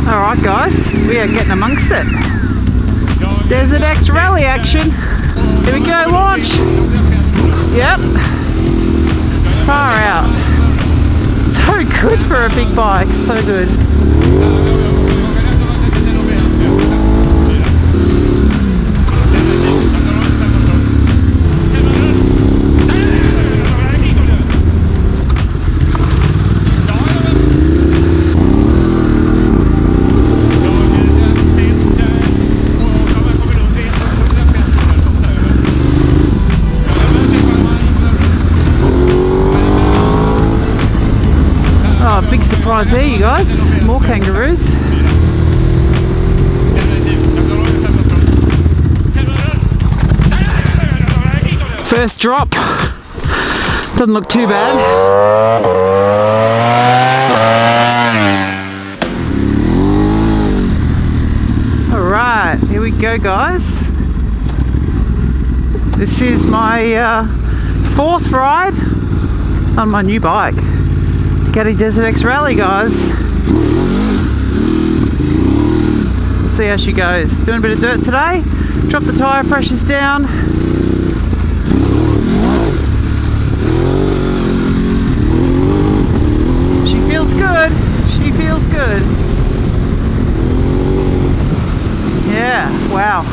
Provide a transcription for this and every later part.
Alright guys, we are getting amongst it. Desert X Rally action. Here we go, launch. Yep. Far out. So good for a big bike, so good. Big surprise there, you guys. More kangaroos. First drop. Doesn't look too bad. Alright, here we go guys. This is my fourth ride on my new bike. DUCATI Desert X Rally, guys. We'll see how she goes. Doing a bit of dirt today. Drop the tyre pressures down. She feels good. She feels good. Yeah, wow.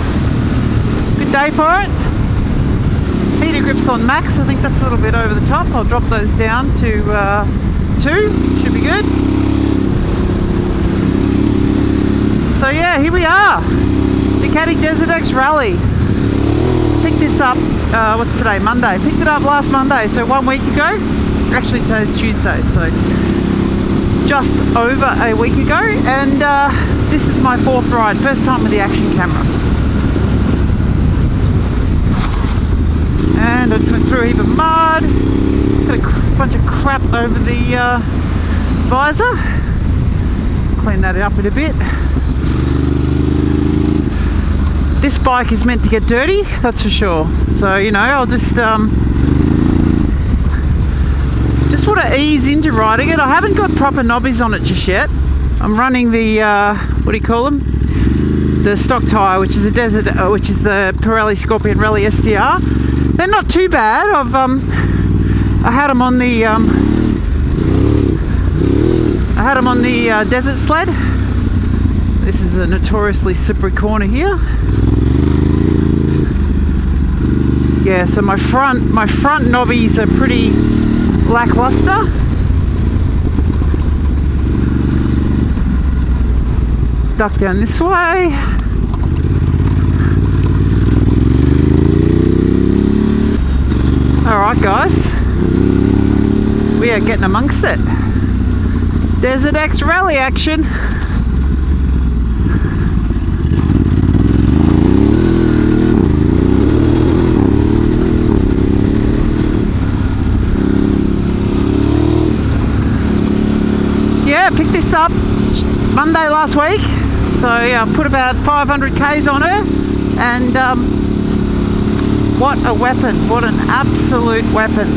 Good day for it. Heater grips on max. I think that's a little bit over the top. I'll drop those down to 2, should be good. So yeah, here we are. DUCATI Desert X Rally. Picked this up, what's today? Monday. Picked it up last Monday, so 1 week ago. Actually today's Tuesday, so just over a week ago. And this is my fourth ride, first time with the action camera. And I just went through a heap of mud. Got a bunch of crap over the visor. Clean that up in a bit. This bike is meant to get dirty, that's for sure. So, you know, I'll just want to ease into riding it. I haven't got proper knobbies on it just yet. I'm running the what do you call them? The stock tyre, which is the desert, which is the Pirelli Scorpion Rally STR. They're not too bad. I had them on the desert sled. This is a notoriously slippery corner here. Yeah, so my front knobbies are pretty lackluster. Duck down this way. Alright guys, we are getting amongst it. Desert X Rally action. Yeah, picked this up Monday last week. So yeah, I put about 500 Ks on her, and what a weapon, what an absolute weapon.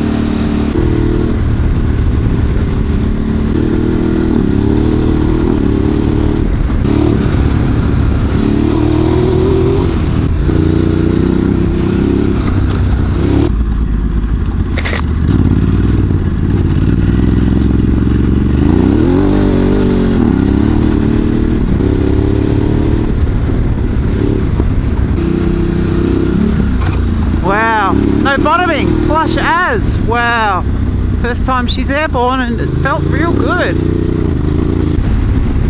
Wow, no bottoming, flush as, wow. First time she's airborne and it felt real good.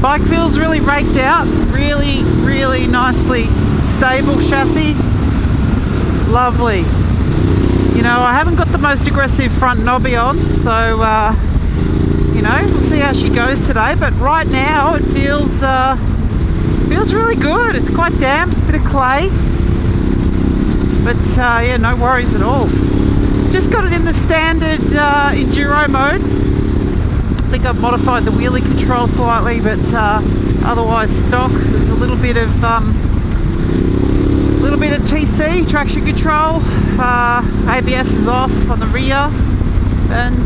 Bike feels really raked out, really, really nicely stable chassis. Lovely. You know, I haven't got the most aggressive front knobby on, so, you know, we'll see how she goes today. But right now it feels really good. It's quite damp, bit of clay. But yeah, no worries at all. Just got it in the standard enduro mode. I think I've modified the wheelie control slightly, but otherwise stock. There's a little bit of TC, traction control. ABS is off on the rear, and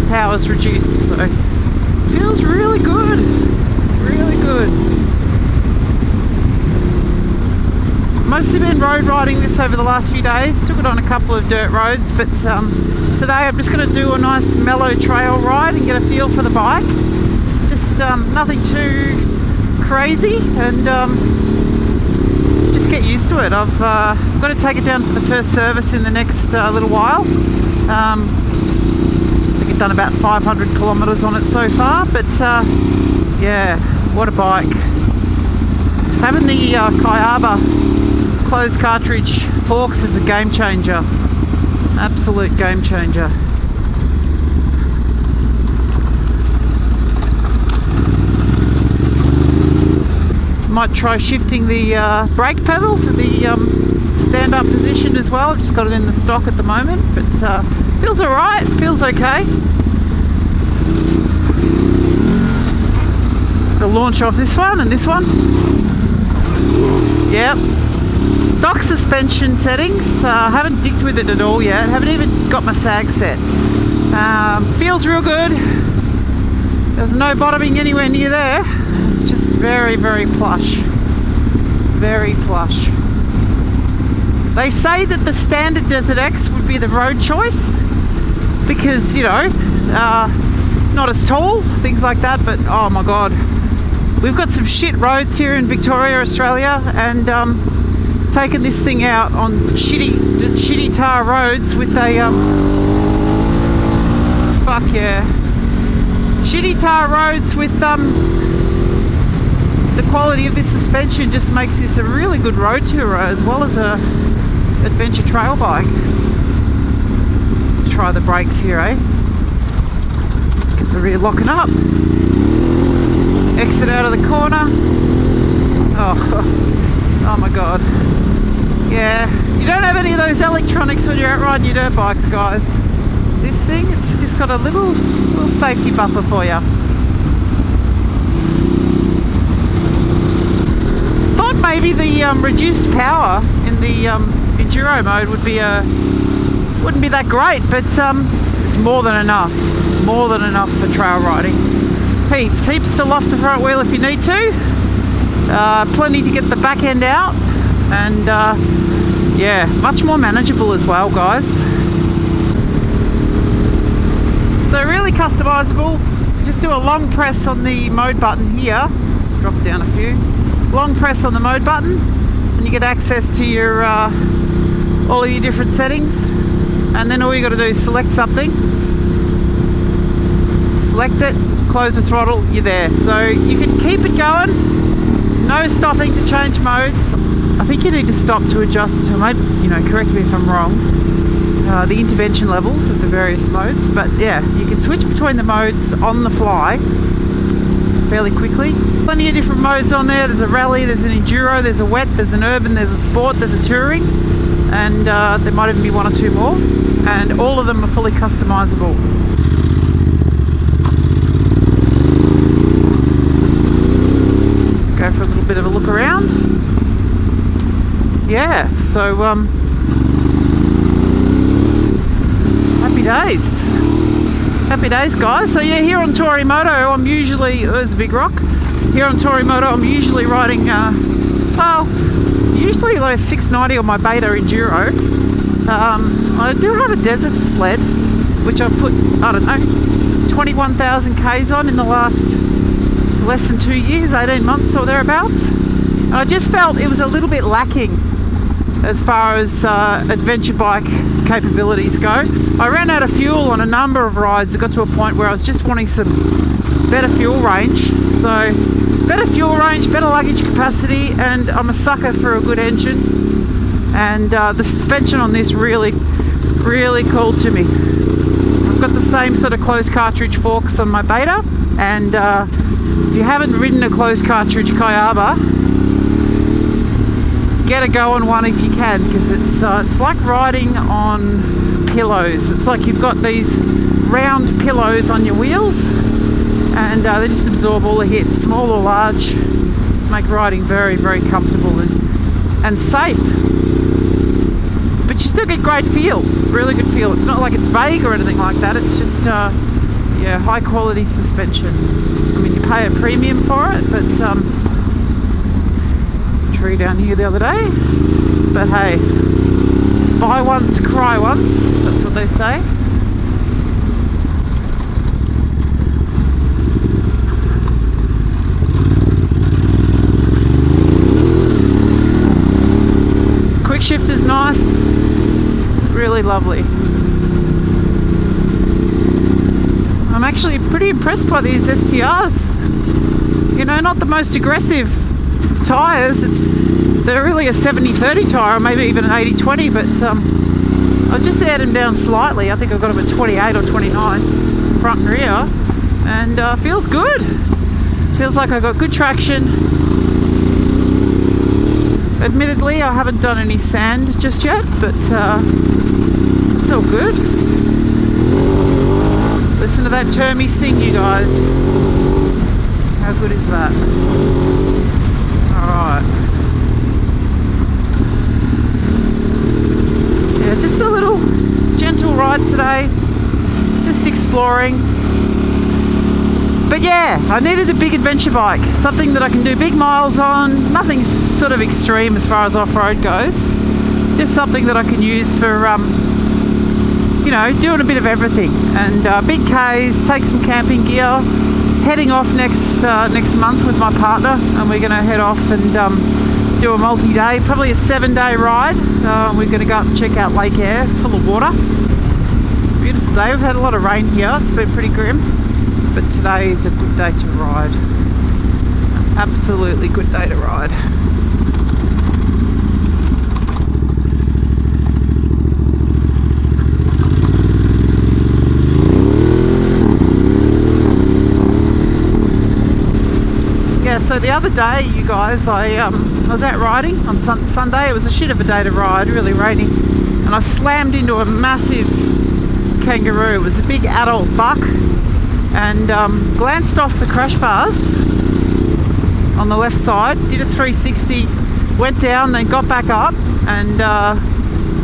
power's reduced. So feels really good, really good. road riding this over the last few days. Took it on a couple of dirt roads, but today I'm just going to do a nice mellow trail ride and get a feel for the bike. Just nothing too crazy, and just get used to it. I've got to take it down for the first service in the next little while. I think I've done about 500 kilometres on it so far, but yeah, what a bike. Having the Kayaba closed cartridge forks is a game changer. Absolute game changer. Might try shifting the brake pedal to the stand-up position as well. I've just got it in the stock at the moment, but feels alright, feels okay. The launch off this one and this one. Yep. Stock suspension settings. Haven't digged with it at all yet. Haven't even got my sag set. Feels real good. There's no bottoming anywhere near there. It's just very, very plush. Very plush. They say that the standard Desert X would be the road choice because, you know, not as tall, things like that, but oh my god. We've got some shit roads here in Victoria, Australia, and taking this thing out on shitty tar roads with a fuck yeah, shitty tar roads with the quality of this suspension just makes this a really good road tourer as well as a adventure trail bike. Let's try the brakes here, eh? Get the rear locking up. Exit out of the corner. Oh my god. Yeah, you don't have any of those electronics when you're out riding your dirt bikes, guys. This thing, it's just got a little safety buffer for you. Thought maybe the reduced power in the enduro mode wouldn't be that great, but it's more than enough. More than enough for trail riding. Heaps still off the front wheel if you need to. Plenty to get the back end out, and yeah, much more manageable as well, guys. So really customizable. Just do a long press on the mode button here. Drop it down a few. Long press on the mode button, and you get access to your all of your different settings. And then all you got to do is select something. Select it. Close the throttle, you're there. So you can keep it going, no stopping to change modes. I think you need to stop to adjust to, maybe, you know, correct me if I'm wrong, the intervention levels of the various modes. But yeah, you can switch between the modes on the fly fairly quickly. Plenty of different modes on there. There's a rally, there's an enduro, there's a wet, there's an urban, there's a sport, there's a touring, and there might even be one or two more, and all of them are fully customizable. Go for a little bit of a look around. Yeah, so happy days. Happy days, guys. So yeah, here on Tori Moto, I'm usually, there's a big rock. Here on Tori Moto, I'm usually riding, usually like 690 on my Beta Enduro. I do have a desert sled, which I've put, I don't know, 21,000 Ks on in the last less than 2 years, 18 months or thereabouts. And I just felt it was a little bit lacking as far as adventure bike capabilities go. I ran out of fuel on a number of rides. It got to a point where I was just wanting some better fuel range. So better fuel range, better luggage capacity, and I'm a sucker for a good engine. And the suspension on this really called to me. I've got the same sort of closed cartridge forks on my Beta, and if you haven't ridden a closed cartridge Kayaba, get a go on one if you can, because it's like riding on pillows. It's like you've got these round pillows on your wheels, and they just absorb all the hits, small or large, make riding very, very comfortable and safe. But you still get great feel, really good feel. It's not like it's vague or anything like that. It's just yeah, high quality suspension. I mean, you pay a premium for it, but delivery down here the other day. But hey, buy once, cry once. That's what they say. Quick shift is nice. Really lovely. I'm actually pretty impressed by these STRs. You know, not the most aggressive tyres. They're really a 70-30 tyre, or maybe even an 80-20, but I've just added them down slightly. I think I've got them at 28 or 29, front and rear, and feels good. Feels like I've got good traction. Admittedly, I haven't done any sand just yet, but it's all good. Listen to that Termy sing, you guys. How good is that? Alright. Yeah, just a little gentle ride today. Just exploring. But yeah, I needed a big adventure bike. Something that I can do big miles on. Nothing sort of extreme as far as off-road goes. Just something that I can use for you know, doing a bit of everything, and big Ks, take some camping gear, heading off next month with my partner, and we're going to head off and do a multi-day, probably a 7-day ride. We're going to go up and check out Lake Eyre. It's full of water. Beautiful day. We've had a lot of rain here. It's been pretty grim, but today is a good day to ride. Absolutely good day to ride. So the other day, you guys, I was out riding on Sunday. It was a shit of a day to ride, really rainy, and I slammed into a massive kangaroo. It was a big adult buck, and glanced off the crash bars on the left side, did a 360, went down, then got back up, and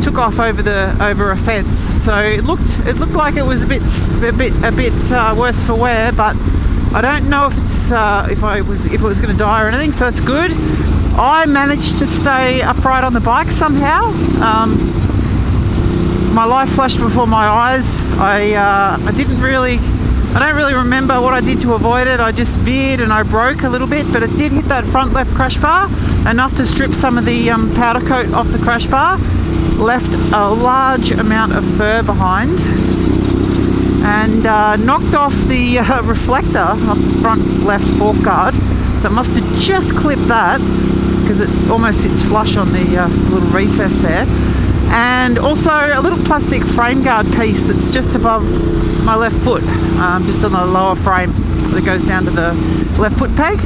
took off over a fence. So it looked like it was a bit worse for wear, but I don't know if it's if it was going to die or anything, so it's good. I managed to stay upright on the bike somehow. My life flashed before my eyes. I don't really remember what I did to avoid it. I just veered and I broke a little bit, but it did hit that front left crash bar enough to strip some of the powder coat off the crash bar, left a large amount of fur behind, and knocked off the reflector off the front left fork guard. That must have just clipped that, because it almost sits flush on the little recess there. And also a little plastic frame guard piece that's just above my left foot, just on the lower frame that goes down to the left foot peg.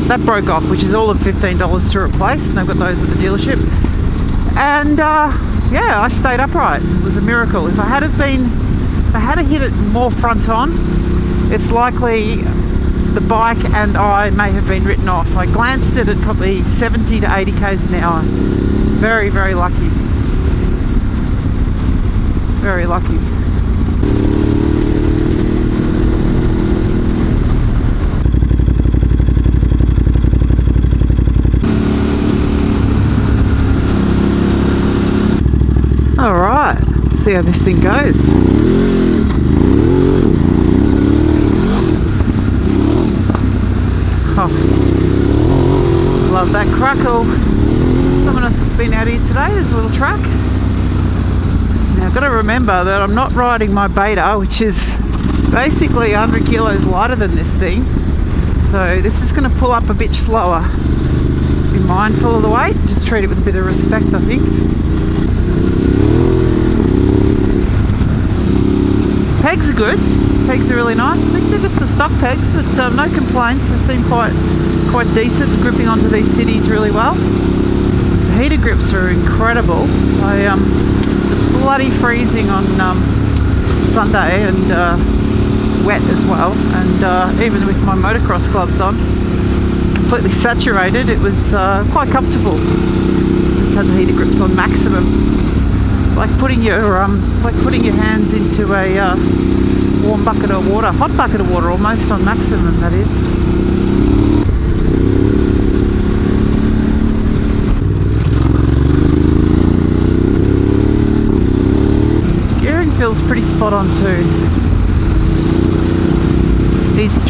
That broke off, which is all of $15 to replace, and they've got those at the dealership. And yeah, I stayed upright. It was a miracle. If I had hit it more front on, it's likely the bike and I may have been written off. I glanced at it probably 70 to 80 k's an hour. Very, very lucky. Very lucky. All right, let's see how this thing goes. Oh, love that crackle. Someone else has been out here today. There's a little track. Now I've got to remember that I'm not riding my beta, which is basically 100 kilos lighter than this thing. So this is going to pull up a bit slower. Be mindful of the weight. Just treat it with a bit of respect, I think. Pegs are good. Pegs are really nice. I think they're just the stock pegs, but no complaints. They seem quite decent, gripping onto these cities really well. The heater grips are incredible. I was bloody freezing on Sunday, and wet as well, and even with my motocross gloves on, completely saturated, it was quite comfortable. Just had the heater grips on maximum. Like putting your hands into a warm bucket of water, hot bucket of water almost, on maximum, that is.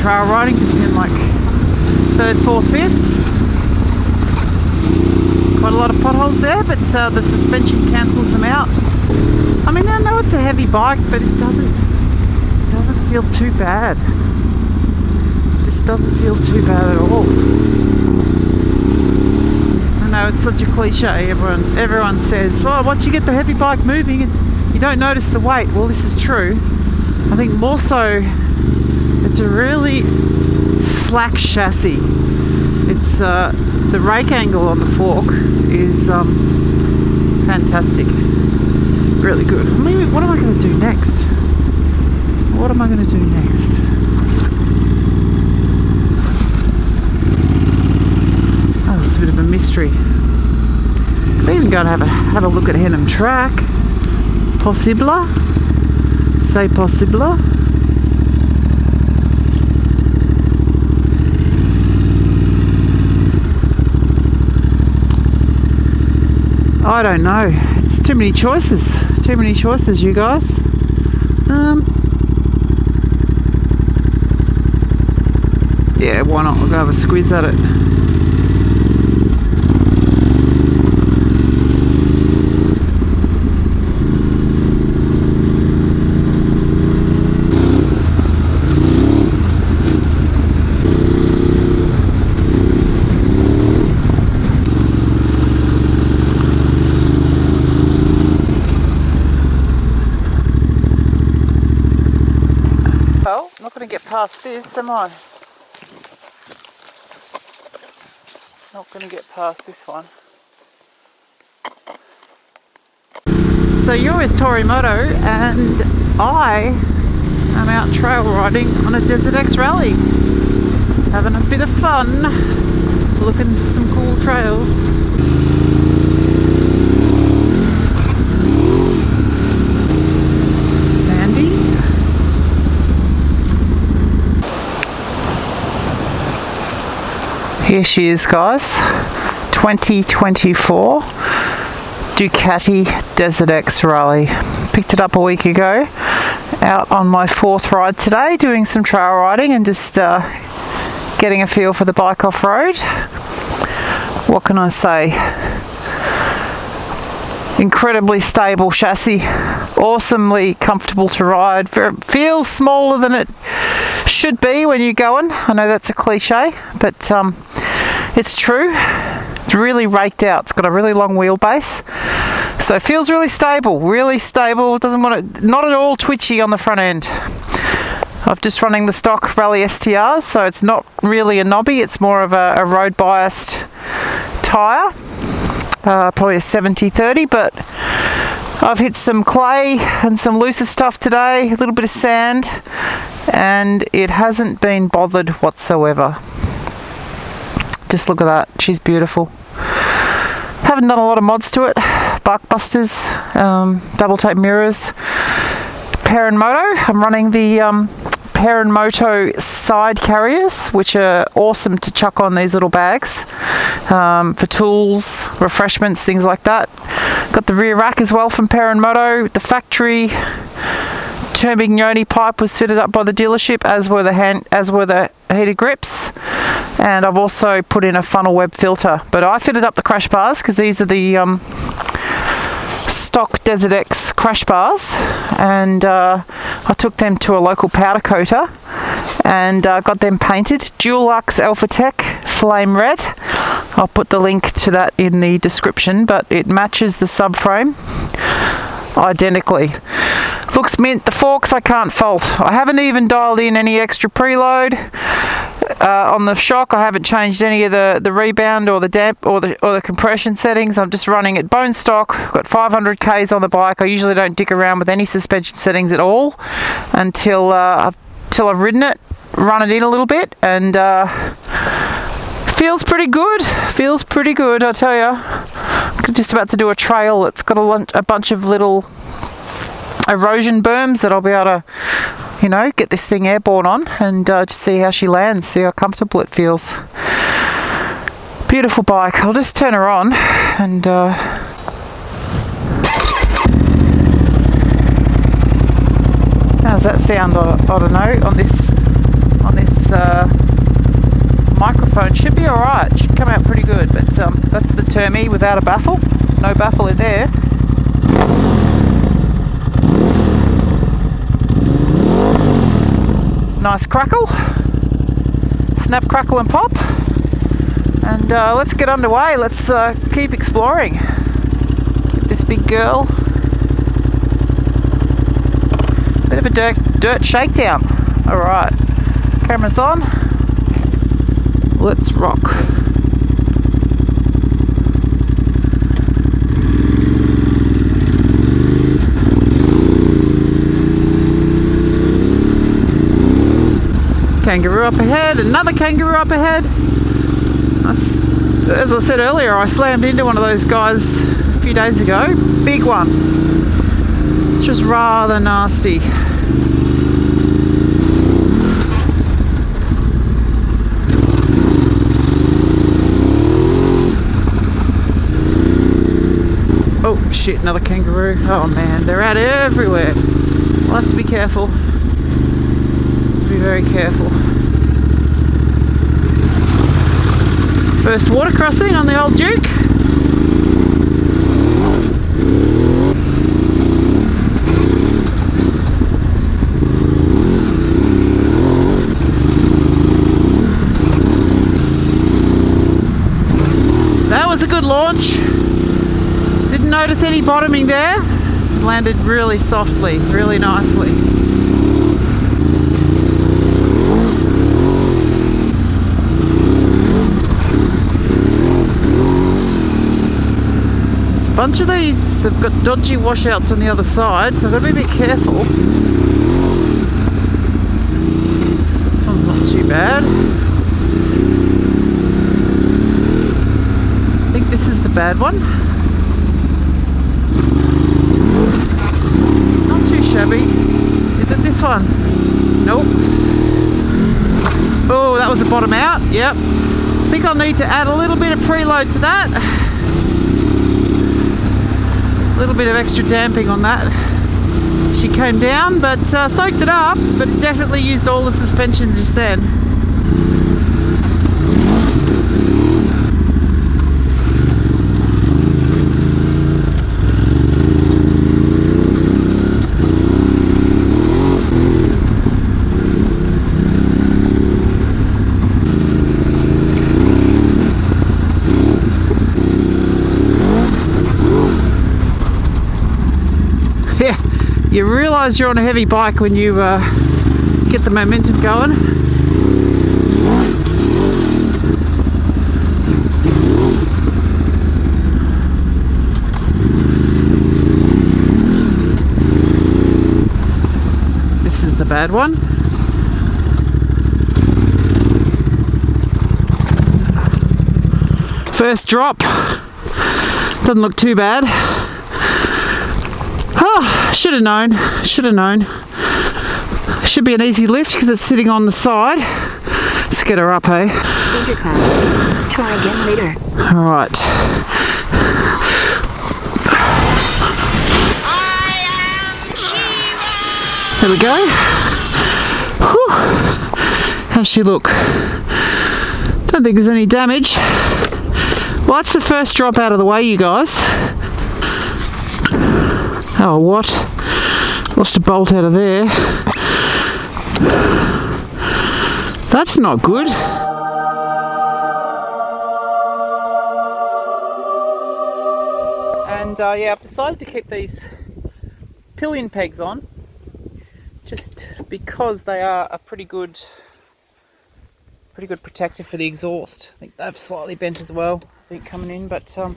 trail riding, just in like 3rd, 4th, 5th. Quite a lot of potholes there, but the suspension cancels them out. I mean, I know it's a heavy bike, but it doesn't feel too bad. Just doesn't feel too bad at all. I know it's such a cliche. Everyone says, well, once you get the heavy bike moving, you don't notice the weight. Well, this is true. I think more so, it's a really slack chassis. It's the rake angle on the fork is fantastic. Really good. I mean, what am I going to do next? What am I going to do next? Oh, it's a bit of a mystery. Could even go and have a look at Henham Track. Possible. C'est possible. I don't know. It's too many choices. Too many choices, you guys. Yeah, why not? We'll go have a squeeze at it. Well, I'm not going to get past this, am I? Not going to get past this one. So you're with Tori Moto, and I am out trail riding on a Desert X rally, having a bit of fun, looking for some cool trails. Here she is, guys. 2024 Ducati Desert X Rally. Picked it up a week ago. Out on my 4th ride today, doing some trail riding and just getting a feel for the bike off-road. What can I say? Incredibly stable chassis. Awesomely comfortable to ride. Feels smaller than it should be when you're going. I know that's a cliche, but it's true. It's really raked out. It's got a really long wheelbase, so it feels really stable. Doesn't want it, not at all twitchy on the front end. I'm just running the stock Rally STRs, so it's not really a knobby. It's more of a road biased tyre, probably a 70/30, but I've hit some clay and some looser stuff today, a little bit of sand, and it hasn't been bothered whatsoever. Just look at that, she's beautiful. Haven't done a lot of mods to it. Bark busters, double tape mirrors, Errant Moto. I'm running the Errant Moto side carriers, which are awesome to chuck on these little bags for tools, refreshments, things like that. Got the rear rack as well from Errant Moto. The factory Termignoni pipe was fitted up by the dealership, as were the heated grips, and I've also put in a funnel web filter. But I fitted up the crash bars because these are the stock Desert X crash bars, and I took them to a local powder coater and got them painted. DULUX Alphatec Flame Red. I'll put the link to that in the description, but it matches the subframe identically. Looks mint. The forks I can't fault. I haven't even dialed in any extra preload on the shock. I haven't changed any of the rebound or the damp or the compression settings. I'm just running it bone stock. Got 500 Ks on the bike. I usually don't dick around with any suspension settings at all until I've ridden it, run it in a little bit, and feels pretty good. Feels pretty good, I tell you. I'm just about to do a trail. It's got a bunch of little erosion berms that I'll be able to, get this thing airborne on and just see how she lands, see how comfortable it feels. Beautiful bike. I'll just turn her on and how's that sound? I don't know, on this this microphone should be alright, should come out pretty good, but that's the Termi without a baffle, no baffle in there. Nice crackle, snap, crackle and pop, and let's get underway. Let's keep exploring. Give this big girl a bit of a dirt shakedown. Alright, camera's on, let's rock. Kangaroo up ahead, another kangaroo up ahead. As I said earlier, I slammed into one of those guys a few days ago. Big one. Just rather nasty. Oh shit, another kangaroo. Oh man, they're out everywhere. I'll have to be careful. Be very careful. First water crossing on the old Duke. That was a good launch. Didn't notice any bottoming there. Landed really softly, really nicely. A bunch of these have got dodgy washouts on the other side, so I've got to be a bit careful. This one's not too bad. I think this is the bad one. Not too shabby. Is it this one? Nope. Oh, that was the bottom out. Yep. I think I'll need to add a little bit of preload to that. A little bit of extra damping on that. She came down, but soaked it up, but it definitely used all the suspension just then. You realise you're on a heavy bike when you get the momentum going. This is the bad one. First drop. Doesn't look too bad. Oh, should have known. Should be an easy lift because it's sitting on the side. Let's get her up, hey? Try again later. Alright. There we go. Whew. How's she look? Don't think there's any damage. Well, that's the first drop out of the way, you guys. Oh, what? Lost a bolt out of there. That's not good. And yeah, I've decided to keep these pillion pegs on just because they are a pretty good protector for the exhaust. I think they've slightly bent as well, I think, coming in, but oh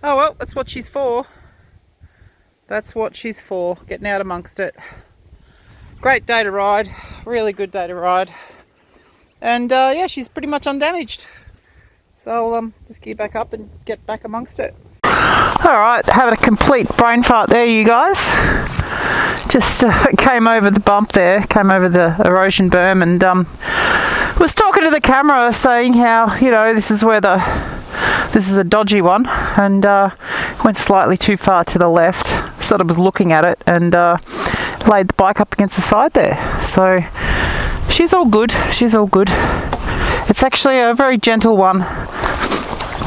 well, that's what she's for. That's what she's for, getting out amongst it. Great day to ride, really good day to ride. And yeah, she's pretty much undamaged. So I'll just gear back up and get back amongst it. Alright, having a complete brain fart there, you guys. Just came over the bump there, came over the erosion berm, and was talking to the camera saying how, you know, this is a dodgy one, and went slightly too far to the left. Sort of was looking at it and laid the bike up against the side there. So she's all good. She's all good. It's actually a very gentle one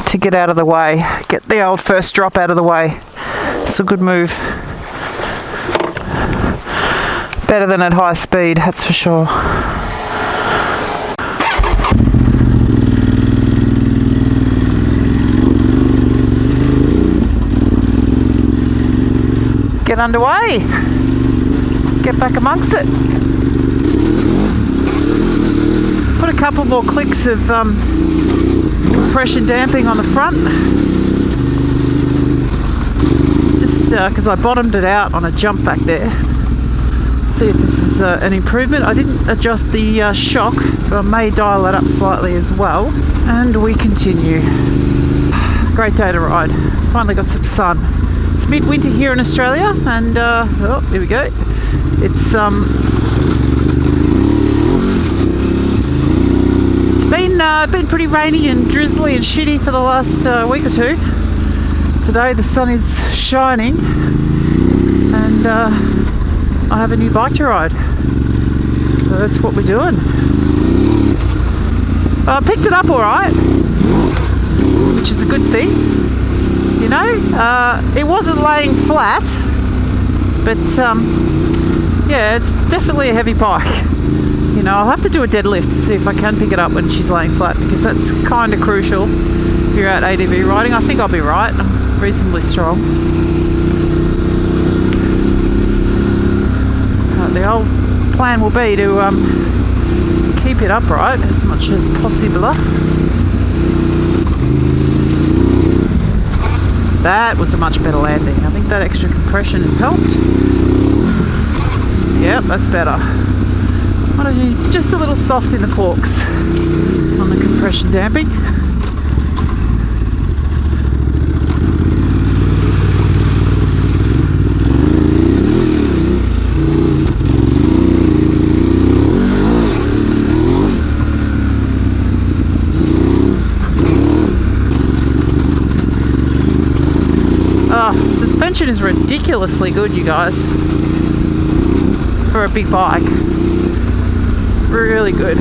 to get out of the way. Get the old first drop out of the way. It's a good move. Better than at high speed, that's for sure. Get underway. Get back amongst it. Put a couple more clicks of compression damping on the front. Just because I bottomed it out on a jump back there. See if this is an improvement. I didn't adjust the shock, but I may dial that up slightly as well. And we continue. Great day to ride. Finally got some sun. It's midwinter here in Australia, and oh, here we go. It's been pretty rainy and drizzly and shitty for the last week or two. Today the sun is shining, and I have a new bike to ride. So that's what we're doing. I picked it up all right, which is a good thing. You know, it wasn't laying flat, but yeah, it's definitely a heavy bike. You know, I'll have to do a deadlift and see if I can pick it up when she's laying flat, because that's kind of crucial if you're out ADV riding. I think I'll be right. I'm reasonably strong. The old plan will be to keep it upright as much as possible. That was a much better landing. I think that extra compression has helped. Yep, that's better. Just a little soft in the forks on the compression damping. Suspension is ridiculously good, you guys, for a big bike. Really good.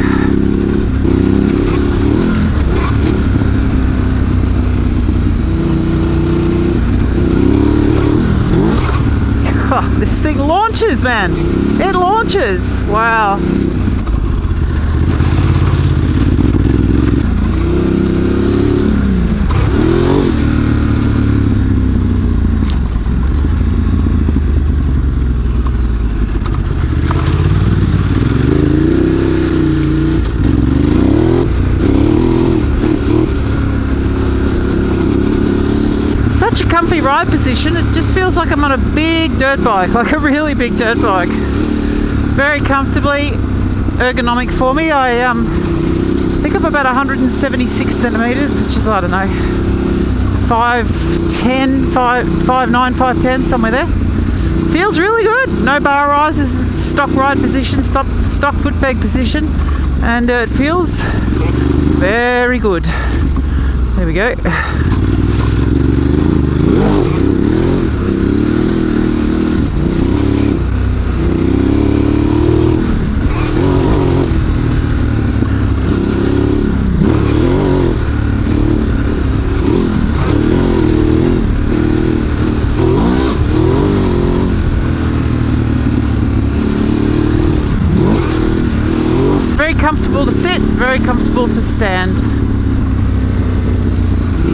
Oh, this thing launches, man. It launches. Wow. Comfy ride position. It just feels like I'm on a big dirt bike, like a really big dirt bike. Very comfortably ergonomic for me. I think I'm about 176 centimeters, which is, I don't know, 5'10", 5'9", 5'10", somewhere there. Feels really good. No bar rises, stock ride position, stock foot peg position, and it feels very good. There we go. Comfortable to sit, very comfortable to stand.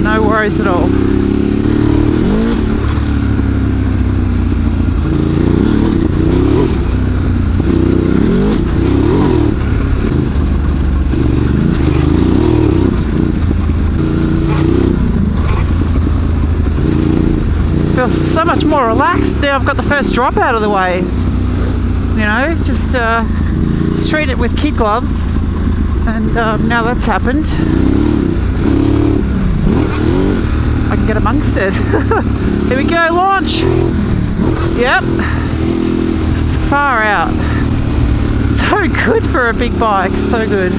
No worries at all. Feel so much more relaxed now I've got the first drop out of the way. You know, just treat it with kid gloves, and now that's happened, I can get amongst it. Here we go, launch. Yep, far out. So good for a big bike, so good.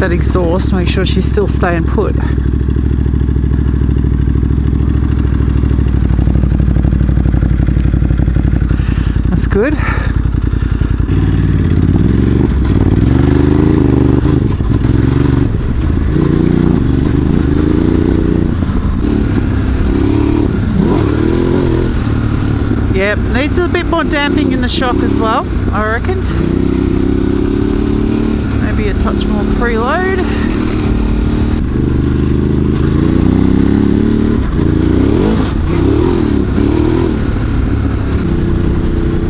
that exhaust, make sure she's still staying put. That's good. Yep, needs a bit more damping in the shock as well, I reckon. Maybe a touch more preload.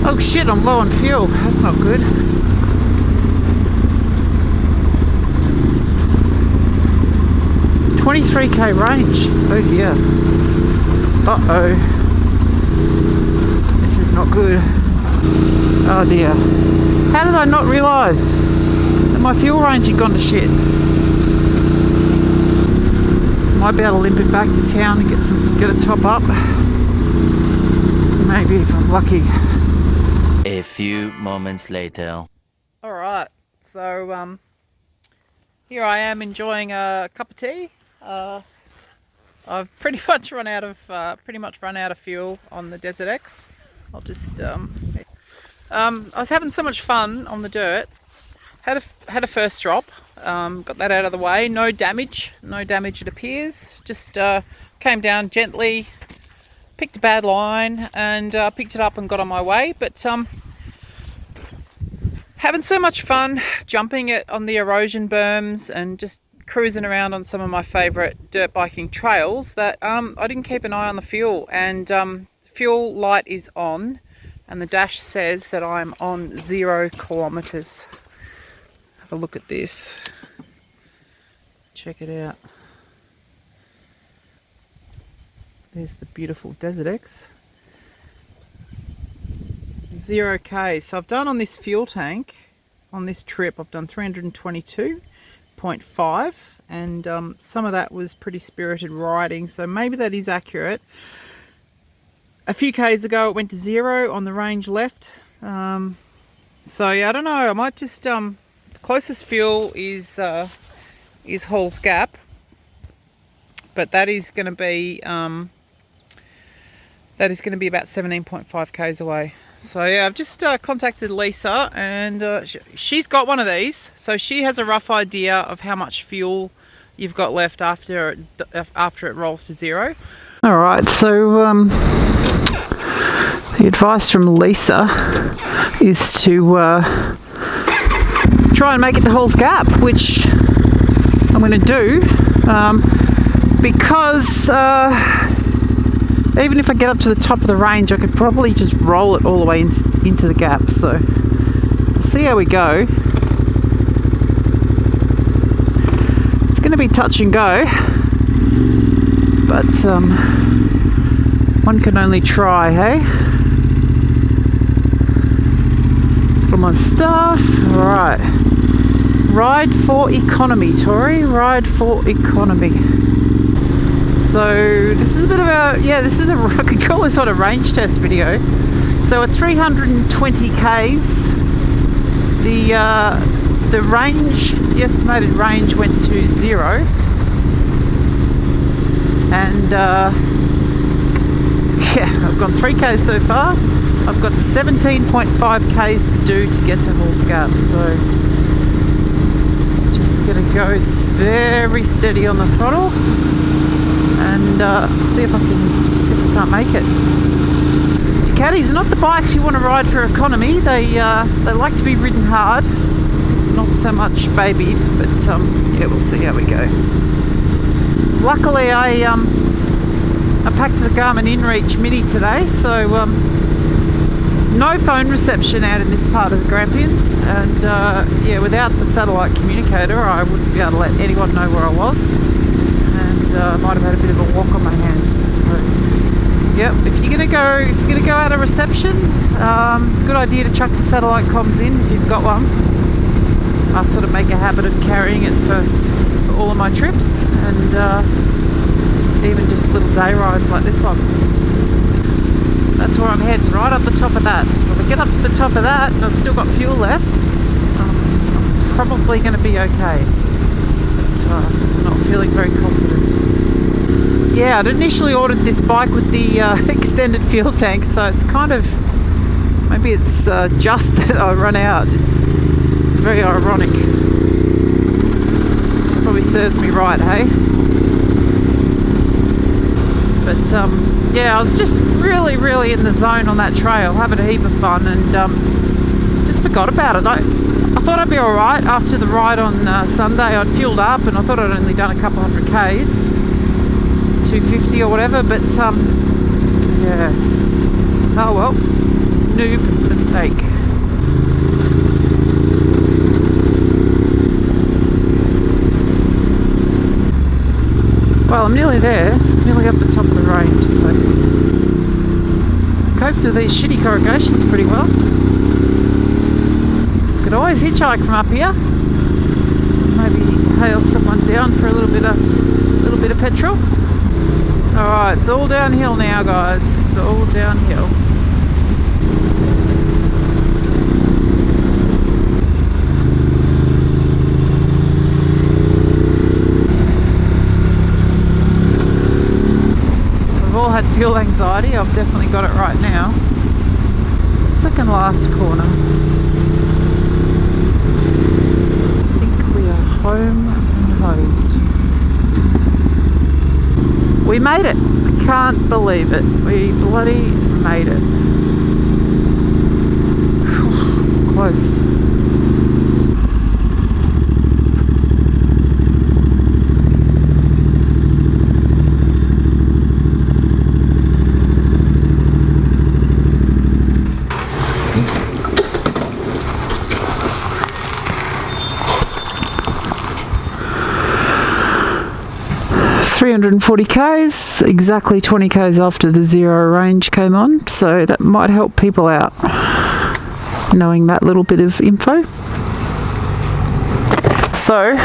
Oh shit, I'm low on fuel. That's not good. $23k range. Oh dear. Uh-oh. This is not good. Oh dear. How did I not realise that my fuel range had gone to shit? Might be able to limp it back to town and get a top up. Maybe if I'm lucky. A few moments later. Alright, so here I am enjoying a cup of tea. I've pretty much run out of fuel on the Desert X. I'll just I was having so much fun on the dirt. Had a first drop. Got that out of the way. No damage it appears. Just came down gently, picked a bad line and picked it up and got on my way. But having so much fun jumping it on the erosion berms and just cruising around on some of my favourite dirt biking trails that I didn't keep an eye on the fuel, and fuel light is on and the dash says that I'm on 0 kilometres. Have a look at this. Check it out. There's the beautiful Desert X. 0k. So I've done on this fuel tank, on this trip, I've done 322.5, and some of that was pretty spirited riding, so maybe that is accurate. A few k's ago it went to 0 on the range left. So yeah, I don't know, I might just the closest fuel is Hall's Gap, but that is going to be about 17.5 k's away. So yeah, I've just contacted Lisa, and she's got one of these, so she has a rough idea of how much fuel you've got left after it rolls to 0. All right, so the advice from Lisa is to try and make it to Hall's Gap, which I'm going to do, because even if I get up to the top of the range, I could probably just roll it all the way into the gap. So we'll see how we go. It's going to be touch and go, but one can only try, hey? Put on my stuff. All right. Ride for economy, Tori. Ride for economy. So this is a bit of a, I could call this sort of range test video. So at 320 k's, the range, the estimated range went to 0, and yeah, I've gone 3 k's so far. I've got 17.5 k's to do to get to Hall's Gap. So just gonna go very steady on the throttle and see if I can't make it. Ducatis are not the bikes you want to ride for economy. They like to be ridden hard, not so much babied, but yeah, we'll see how we go. Luckily I packed the Garmin InReach Mini today, so no phone reception out in this part of the Grampians, and yeah, without the satellite communicator I wouldn't be able to let anyone know where I was, and might have had a bit of a walk on my hands. So yep, if you're gonna go out of reception, good idea to chuck the satellite comms in if you've got one. I sort of make a habit of carrying it for all of my trips, and even just little day rides like this one. That's where I'm heading, right up the top of that. So if I get up to the top of that and I've still got fuel left, I'm probably going to be okay. not feeling very confident. Yeah, I'd initially ordered this bike with the extended fuel tank, so it's kind of, maybe it's just that I run out. It's very ironic. This probably serves me right, hey? But yeah, I was just really in the zone on that trail, having a heap of fun, and just forgot about it. I thought I'd be alright after the ride on Sunday. I'd fueled up and I thought I'd only done a couple hundred Ks, 250 or whatever, but yeah, oh well, noob mistake. Well, I'm nearly there, nearly up the top of the range, so copes with these shitty corrugations pretty well. Could always hitchhike from up here. Maybe hail someone down for a little bit of petrol. Alright, it's all downhill now, guys. It's all downhill. We've all had fuel anxiety. I've definitely got it right now. Second last corner. I think we are home and hosed. We made it. I can't believe it. We bloody made it. Close. K's, exactly 20 K's after the zero range came on, so that might help people out, knowing that little bit of info. So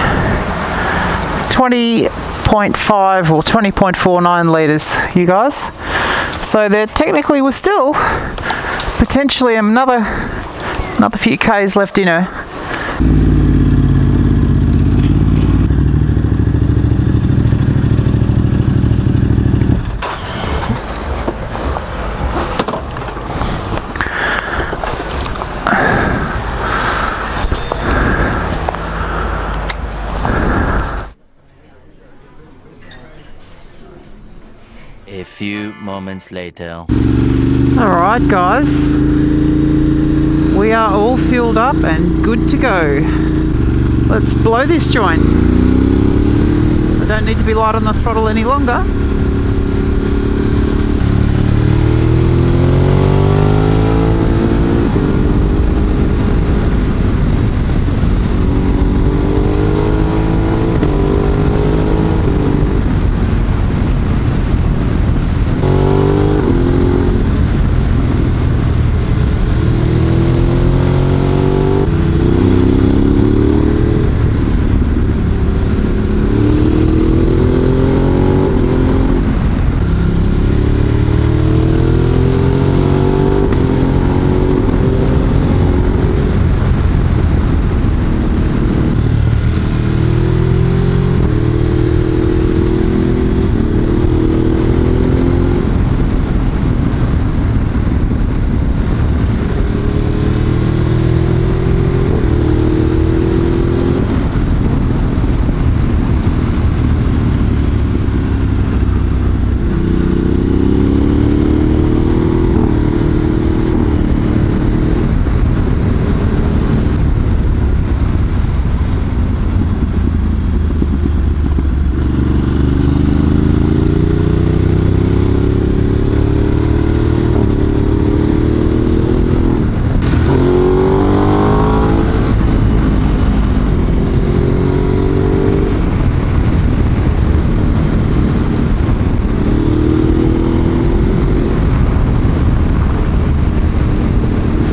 20.5 or 20.49 litres, you guys. So there technically was still potentially another few K's left in her. A few moments later. Alright guys, we are all fueled up and good to go. Let's blow this joint. I don't need to be light on the throttle any longer.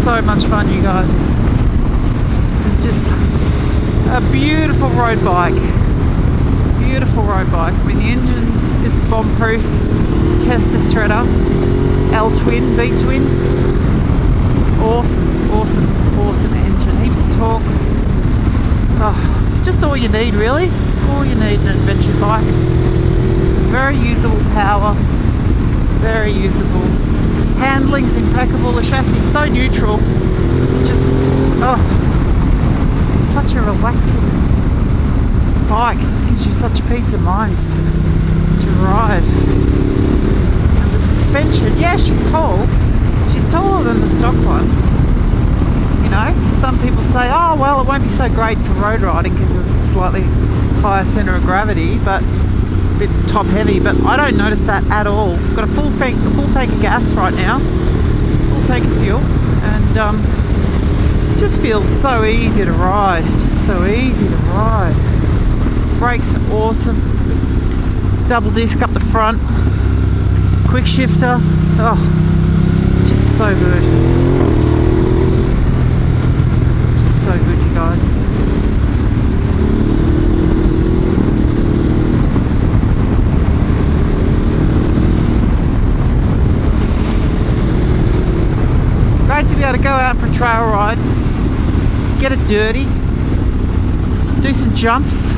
So much fun, you guys. This is just a beautiful road bike. Beautiful road bike. I mean, the engine is bomb-proof. Tester shredder, L-twin, V-twin. Awesome engine. Heaps of torque. Oh, just all you need, really. all you need in an adventure bike. Very usable power, very usable. Handling's impeccable, the chassis is so neutral. Just, oh, it's such a relaxing bike. It just gives you such peace of mind to ride. And the suspension, yeah, she's tall. She's taller than the stock one. You know, some people say, oh well, it won't be so great for road riding because of slightly higher centre of gravity, but a bit top heavy. But I don't notice that at all. Got a full tank of gas right now, full tank of fuel, and it just feels so easy to ride. Just so easy to ride. Brakes are awesome. Double disc up the front. Quick shifter. Oh, just so good. Just so good, you guys. Great to be able to go out for a trail ride, get it dirty, do some jumps,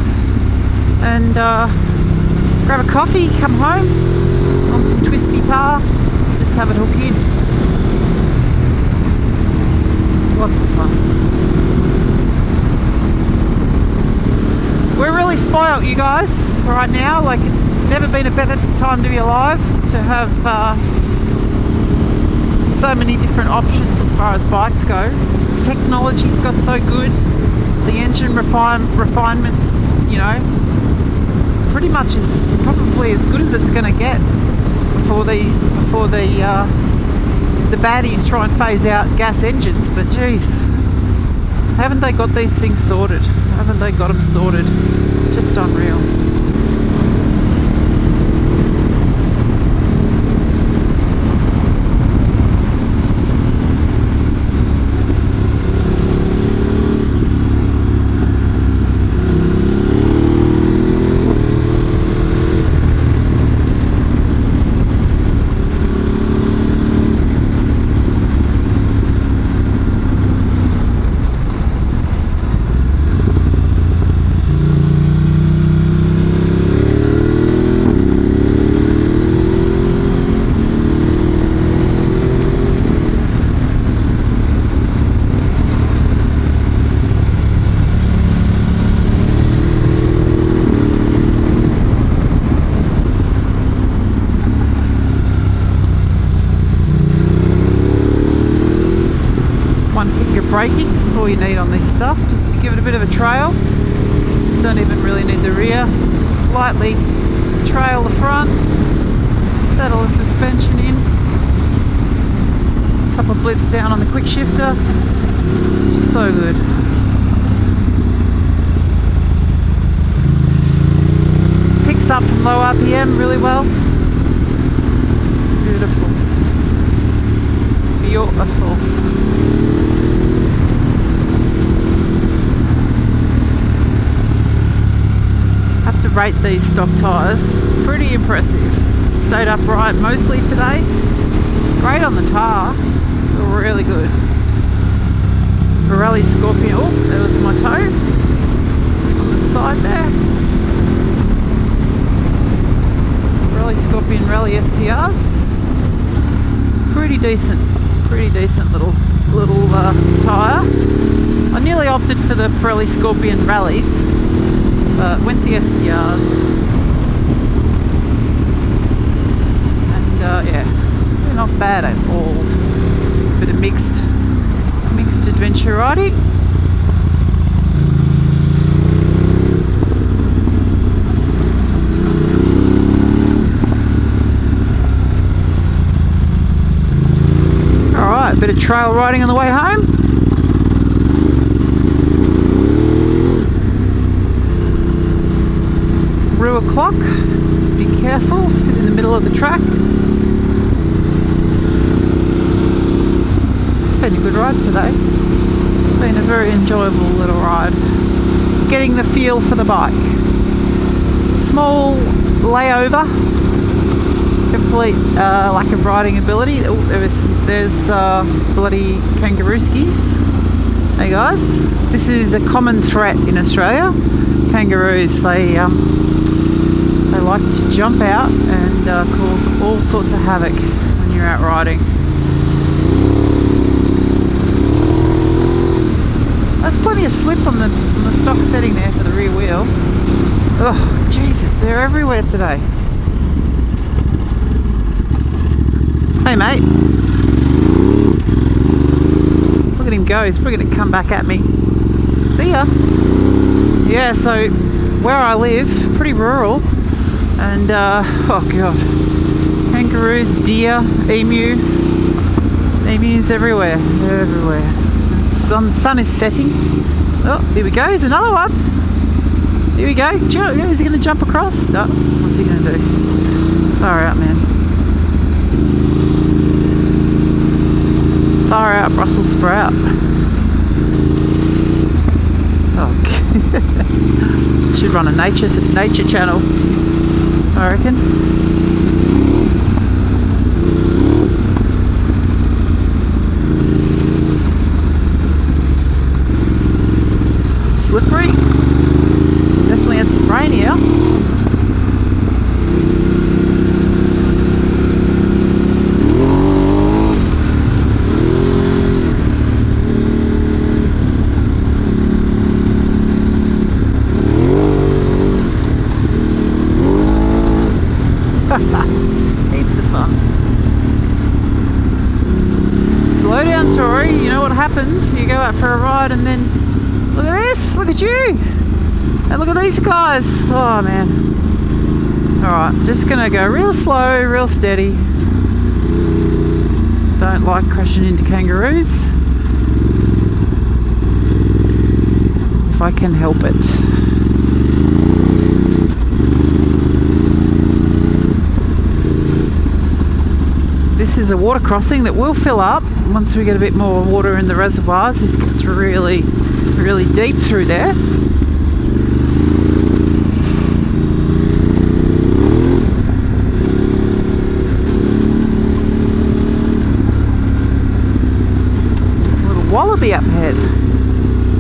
and grab a coffee, come home on some twisty tar, just have it hook in. Lots of fun. We're really spoilt, you guys, right now. Like, it's never been a better time to be alive, to have so many different options as far as bikes go. Technology's got so good, the engine refinements, you know, pretty much is probably as good as it's going to get before the baddies try and phase out gas engines. But geez, haven't they got these things sorted? Haven't they got them sorted? Just unreal. Braking, that's all you need on this stuff, just to give it a bit of a trail. Don't even really need the rear, just lightly trail the front, settle the suspension in, a couple of blips down on the quick shifter. So good. Picks up from low RPM really well. Beautiful. Beautiful. Have to rate these stock tyres. Pretty impressive. Stayed upright mostly today. Great on the tar. Feel really good. Pirelli Scorpion. Oh, there was my toe on the side there. Pirelli Scorpion Rally STRs. Pretty decent little tyre. I nearly opted for the Pirelli Scorpion Rallies, but went the STRs, and yeah, they're not bad at all. Bit of mixed adventure riding. Alright, bit of trail riding on the way home. Rear clock, be careful, sit in the middle of the track. It's been a good ride today. It's been a very enjoyable little ride. Getting the feel for the bike. Small layover, complete lack of riding ability. Oh, there's bloody kangaroo skis. Hey guys, this is a common threat in Australia. Kangaroos, they like to jump out and cause all sorts of havoc when you're out riding. There's plenty of slip on the stock setting there for the rear wheel. Oh Jesus, they're everywhere today. Hey mate. Look at him go, he's probably going to come back at me. See ya. Yeah, so where I live, pretty rural, and oh god, kangaroos, deer, emus everywhere, everywhere. Sun is setting. Oh, here we go, here's another one. Here we go. Is he going to jump across? No, what's he going to do? Far out, man. Far out Brussels sprout. Oh, should run a nature channel, I reckon. Slippery. Definitely had some rain here. Heaps of fun. Slow down, Tori. You know what happens? You go out for a ride and then look at this, look at you, and look at these guys. Oh man. Alright, just gonna go real slow, real steady. Don't like crashing into kangaroos if I can help it. This is a water crossing that will fill up once we get a bit more water in the reservoirs. This gets really, really deep through there. Little wallaby up ahead.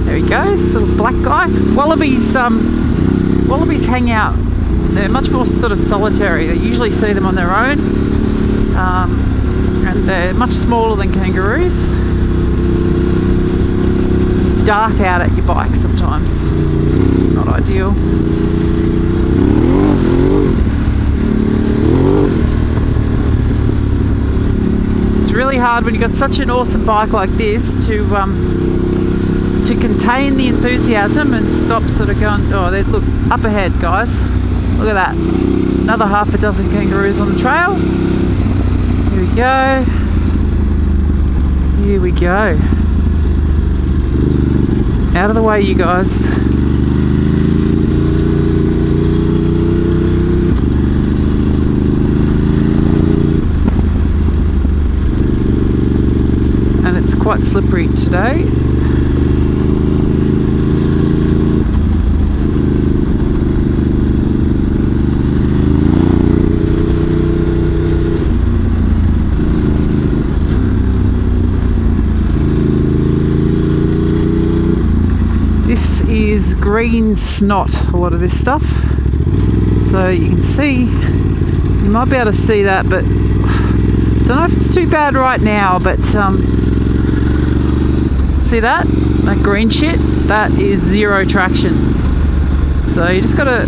There he goes, little black guy. Wallabies hang out. They're much more sort of solitary. They usually see them on their own. And they're much smaller than kangaroos. Dart out at your bike sometimes. Not ideal. It's really hard when you've got such an awesome bike like this to contain the enthusiasm and stop sort of going, oh, look, up ahead guys. Look at that. Another half a dozen kangaroos on the trail. Here we go. Here we go. Out of the way, you guys. And it's quite slippery today. This is green snot, a lot of this stuff. So you can see, you might be able to see that, but don't know if it's too bad right now, but see that? That green shit? That is zero traction. So you just gotta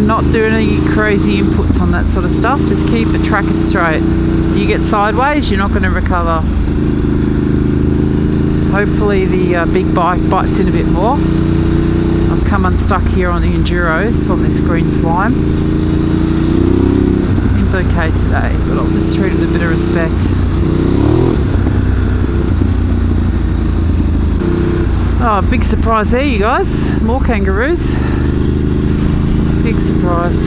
not do any crazy inputs on that sort of stuff. Just keep it tracking straight. You get sideways, you're not gonna recover. Hopefully the big bike bites in a bit more. I've come unstuck here on the Enduros on this green slime. Seems okay today, but I'll just treat it with a bit of respect. Oh, big surprise there, you guys. More kangaroos. Big surprise.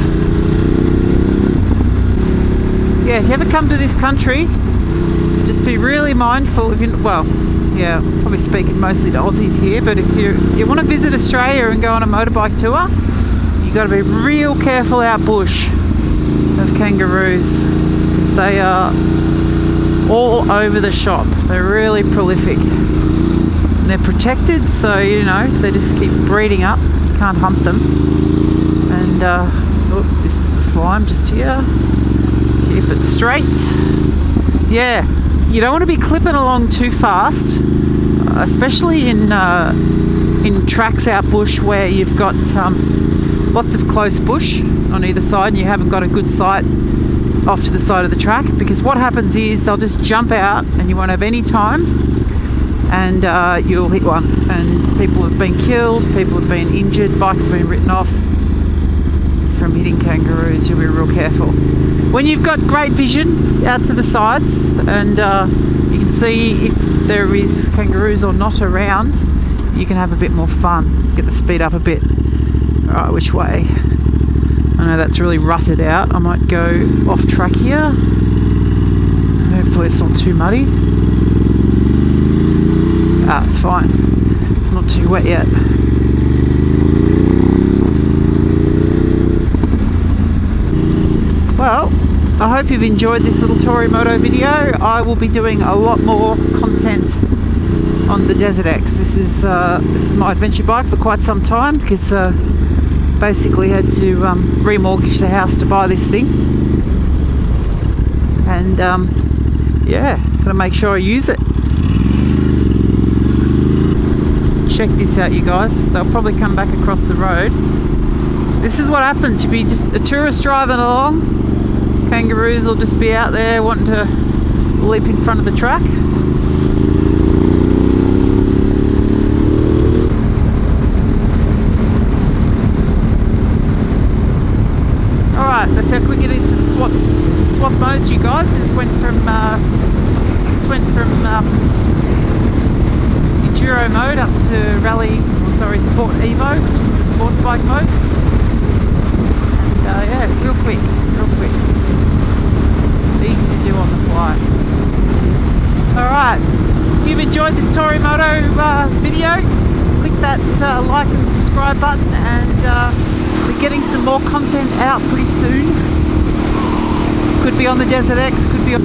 Yeah, if you ever come to this country, just be really mindful if you, well, yeah, probably speaking mostly to Aussies here, but if you want to visit Australia and go on a motorbike tour, you've got to be real careful out bush of kangaroos, because they are all over the shop. They're really prolific. they're protected, so you know they just keep breeding up. You can't hump them. And oh, this is the slime just here. Keep it straight. Yeah, you don't want to be clipping along too fast, especially in tracks out bush where you've got lots of close bush on either side and you haven't got a good sight off to the side of the track, because what happens is they'll just jump out and you won't have any time, and you'll hit one, and people have been killed, people have been injured, bikes have been written off from hitting kangaroos. You'll be real careful. When you've got great vision out to the sides and you can see if there is kangaroos or not around, you can have a bit more fun, get the speed up a bit. Alright, which way? I know that's really rutted out. I might go off track here. Hopefully it's not too muddy. Ah, it's fine. It's not too wet yet. Well, I hope you've enjoyed this little Tori Moto video. I will be doing a lot more content on the Desert X. This is my adventure bike for quite some time, because basically had to remortgage the house to buy this thing, and yeah, gotta make sure I use it. Check this out, you guys. They'll probably come back across the road. This is what happens. You'll be just a tourist driving along, kangaroos will just be out there wanting to leap in front of the track. Alright, that's how quick it is to swap modes, you guys. This went from enduro mode up to sport evo, which is the sports bike mode. And yeah, real quick. Easy to do on the fly. Alright, if you've enjoyed this Tori Moto video, click that like and subscribe button, and we're getting some more content out pretty soon. Could be on the Desert X, could be on